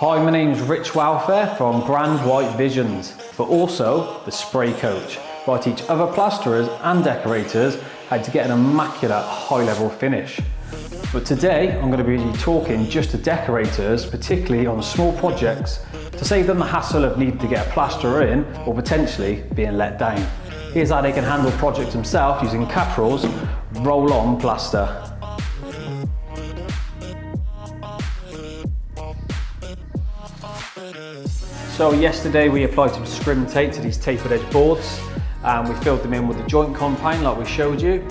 Hi, my name's Rich Welfare from Grand White Visions, but also the Spray Coach, where I teach other plasterers and decorators how to get an immaculate high-level finish. But today I'm going to be talking just to decorators, particularly on small projects, to save them the hassle of needing to get a plasterer in or potentially being let down. Here's how they can handle projects themselves using Caparol's Roll On Plaster. So yesterday we applied some scrim tape to these tapered edge boards and we filled them in with the joint compound like we showed you.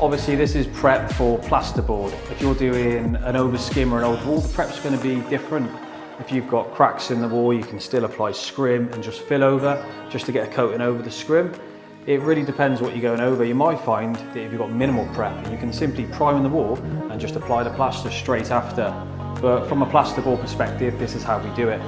Obviously this is prep for plasterboard. If you're doing an overskim or an old wall, the prep's going to be different. If you've got cracks in the wall, you can still apply scrim and just fill over, just to get a coating over the scrim. It really depends what you're going over. You might find that if you've got minimal prep, you can simply prime the wall and just apply the plaster straight after. But from a plasterboard perspective, this is how we do it.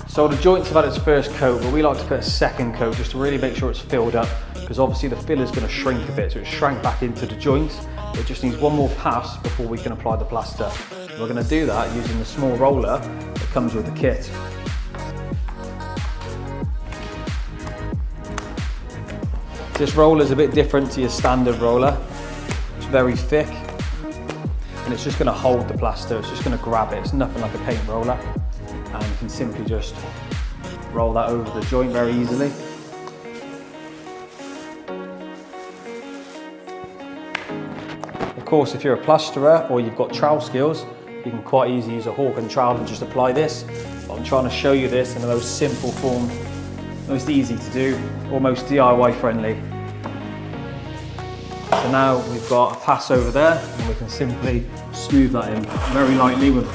So the joints have had its first coat, but we like to put a second coat just to really make sure it's filled up, because obviously the fill is going to shrink a bit, so it's shrank back into the joints. It just needs one more pass before we can apply the plaster. We're going to do that using the small roller that comes with the kit. This roller is a bit different to your standard roller. It's very thick and it's just going to hold the plaster, it's just going to grab it. It's nothing like a paint roller. And you can simply just roll that over the joint very easily. Of course, if you're a plasterer or you've got trowel skills, you can quite easily use a hawk and trowel and just apply this. But I'm trying to show you this in the most simple form, most easy to do, almost DIY friendly. So now we've got a pass over there and we can simply smooth that in very lightly with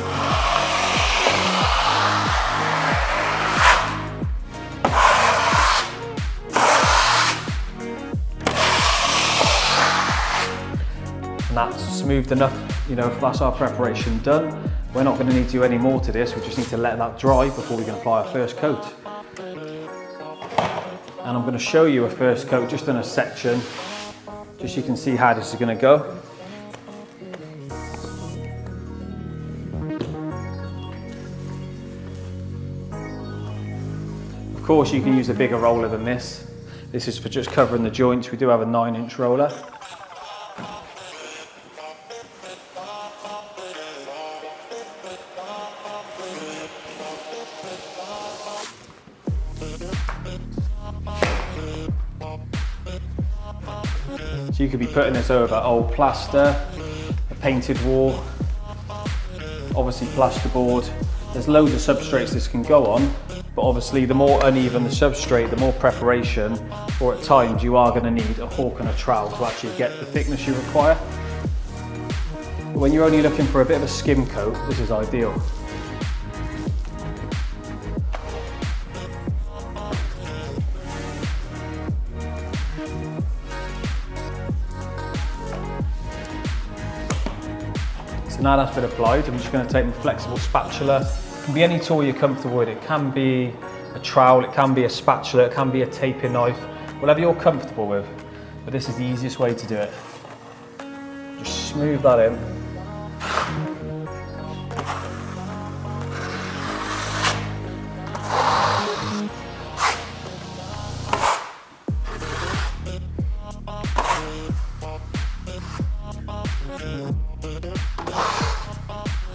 that's smoothed enough, that's our preparation done. We're not going to need to do any more to this, we just need to let that dry before we can apply our first coat. And I'm going to show you a first coat just in a section, just so you can see how this is going to go. Of course you can use a bigger roller than this. This is for just covering the joints. We do have a 9-inch roller. So you could be putting this over old plaster, a painted wall, obviously plasterboard. There's loads of substrates this can go on, but obviously the more uneven the substrate, the more preparation, or at times you are going to need a hawk and a trowel to actually get the thickness you require. But when you're only looking for a bit of a skim coat, this is ideal. So now that's been applied, I'm just going to take my flexible spatula. It can be any tool you're comfortable with. It can be a trowel, it can be a spatula, it can be a taping knife, whatever you're comfortable with. But this is the easiest way to do it. Just smooth that in.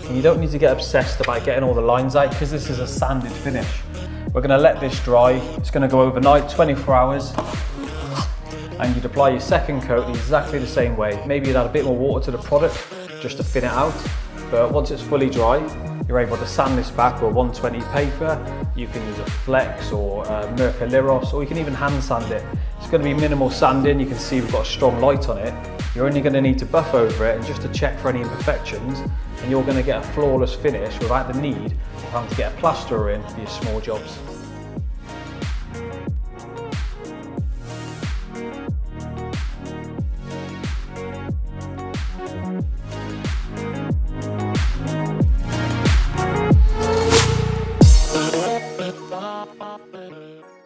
And you don't need to get obsessed about getting all the lines out because this is a sanded finish. We're going to let this dry. It's going to go overnight, 24 hours. And you'd apply your second coat exactly the same way. Maybe you'd add a bit more water to the product just to thin it out. But once it's fully dry, you're able to sand this back with a 120 paper. You can use a flex or a Mercoliros, or you can even hand sand it. It's going to be minimal sanding. You can see we've got a strong light on it. You're only going to need to buff over it and just to check for any imperfections, and you're going to get a flawless finish without the need of having to get a plasterer in for your small jobs. Bye.